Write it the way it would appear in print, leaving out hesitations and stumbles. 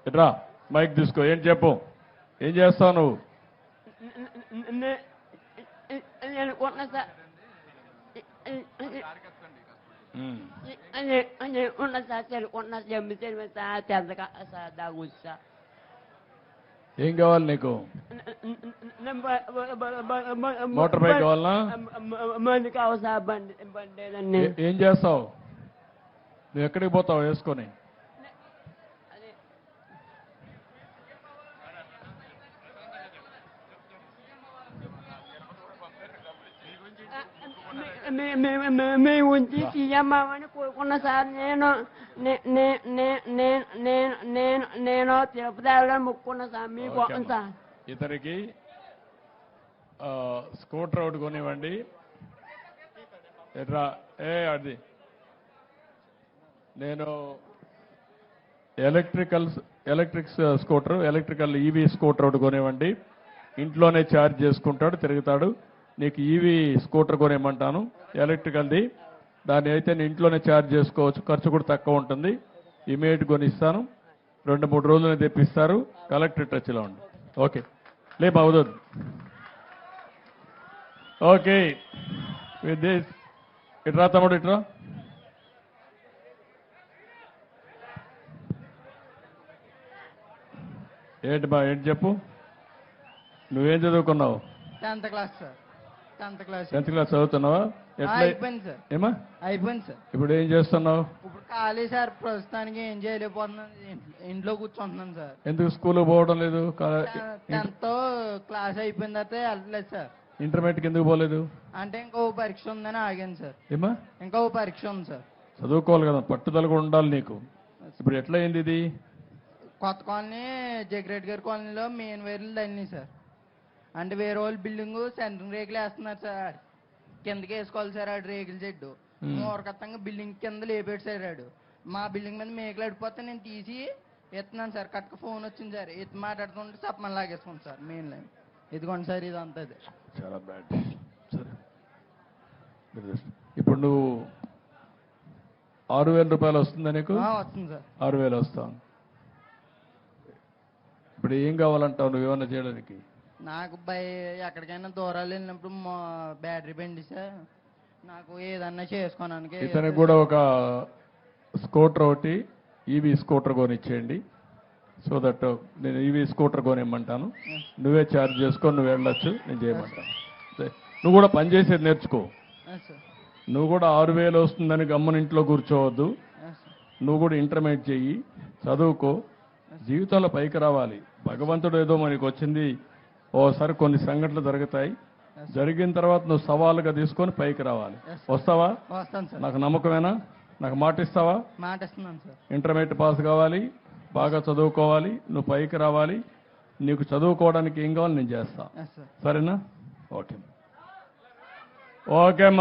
ఇట్రా మైక్ తీసుకో. ఏం చెప్పు, ఏం చేస్తావు నువ్వు? నేను కొన్న సార్ ఉన్న సార్ తెలుకున్న జమ్మి తెలివి సార్ తెల్లగా సార్ దాగుస్తా. ఏం కావాలి నీకు? మోటార్ బైక్ కావాలనా? బండి కావాలి సార్. బండి ఏం చేస్తావు నువ్వు? ఎక్కడికి పోతావు వేసుకొని? మీ ఉంచి తీయమ్మని కోరుకున్నా సార్. నేను తిరుపతి వెళ్ళాలని మొక్కుకున్నా సార్. మీకు సార్ ఇతనికి స్కూటర్ ఒకటి కొనివ్వండి. ఎట్రా అది నేను electric scooter, electrical EV scooter ఒకటి కొనివ్వండి. ఇంట్లోనే ఛార్జ్ చేసుకుంటాడు, తిరుగుతాడు. నీకు ఈవీ స్కూటర్ కొనేయమంటాను, ఎలక్ట్రికల్ది. దాన్ని అయితే నేను ఇంట్లోనే ఛార్జ్ చేసుకోవచ్చు, ఖర్చు కూడా తక్కువ ఉంటుంది. ఇమీడియట్ కొనిస్తాను, 2-3 రోజులనే తెప్పిస్తారు. కలెక్టర్ టచ్లో ఉండి. ఓకే లే బాగుదు. ఓకే విత్ దిస్ ఇట్రా తమ్ముడు, ఇట్రా. ఏంటి బా, ఏంటి చెప్పు. నువ్వేం చదువుకున్నావు? 10th class sir. 10th class చదువుతున్నావా? అయిపోయింది సార్. ఏమా అయిపోయింది సార్. ఇప్పుడు ఏం చేస్తున్నావు? ఇప్పుడు ఖాళీ సార్, ప్రస్తుతానికి ఏం చేయలేకపోతున్నాను, ఇంట్లో కూర్చుంటున్నాను సార్. ఎందుకు స్కూల్ పోవడం లేదు? 10th క్లాస్ అయిపోయిన తర్వాత వెళ్ళలేదు సార్. ఇంటర్మీడియట్కి ఎందుకు పోలేదు? అంటే ఇంకో పరీక్ష ఉందని ఆగాను సార్. ఏమా? ఇంకో పరీక్ష ఉంది సార్. చదువుకోవాలి కదా, పట్టుదల కూడా ఉండాలి నీకు. ఇప్పుడు ఎట్లా అయింది ఇది? కొత్త కాలనీ జగ్రెడ్ గారి కాలనీలో మెయిన్ వైర్లు తల్లినాయి సార్. అంటే వేరే వాళ్ళు బిల్డింగ్ సెంట్రింగ్ రేకులు వేస్తున్నారు సార్. కిందకి వేసుకోవాలి సార్ ఆడు రేకుల చెడ్డు. మూరకత్తంగా బిల్డింగ్ కింద లేపేడు సార్ ఆడు. మా బిల్డింగ్ మీద మేకలు అడిపోతే నేను తీసి ఎత్తున్నాను సార్. కట్టుకు ఫోన్ వచ్చింది సార్, ఎత్తి మాట్లాడుతుంటే సప్పమని లాగేసుకోండి సార్ మెయిన్ లైన్. ఇదిగోండి సార్, ఇది అంతా చాలా బ్యాడ్. సరే ఇప్పుడు నువ్వు 6,000 రూపాయలు వస్తుందా నీకు? వస్తుంది సార్. 6,000 వస్తాను. ఇప్పుడు ఏం కావాలంటావు నువ్వు ఏమన్నా చేయడానికి? నాకు ఎక్కడికైనా దూరాలు వెళ్ళినప్పుడు బ్యాటరీ బండి సార్, నాకు ఏదన్నా చేసుకోవడానికి. ఇతనికి కూడా ఒక స్కూటర్ ఒకటి, ఈవీ స్కూటర్ కొనిచ్చేయండి. సో దట్ నేను ఈవీ స్కూటర్ కొనిమ్మంటాను, నువ్వే ఛార్జ్ చేసుకొని నువ్వు వెళ్ళొచ్చు, నేను చేయమంటాను. నువ్వు కూడా పనిచేసేది నేర్చుకో. నువ్వు కూడా 6,000 వస్తుందని గమ్మని ఇంట్లో కూర్చోవద్దు. నువ్వు కూడా ఇంటర్మీడియట్ చెయ్యి, చదువుకో, జీవితంలో పైకి రావాలి. భగవంతుడు ఏదో మనకి వచ్చింది, ఓసారి కొన్ని సంఘటనలు జరుగుతాయి. జరిగిన తర్వాత నువ్వు సవాలుగా తీసుకొని పైకి రావాలి. వస్తావా? వస్తాను సార్. నాకు నమ్మకమేనా? నాకు మాట ఇస్తావా? మాట ఇస్తున్నాను సార్. ఇంటర్మీడియట్ పాస్ కావాలి, బాగా చదువుకోవాలి, నువ్వు పైకి రావాలి. నీకు చదువుకోవడానికి ఏం కావాలి నేను చేస్తా, సరేనా? Okay okay.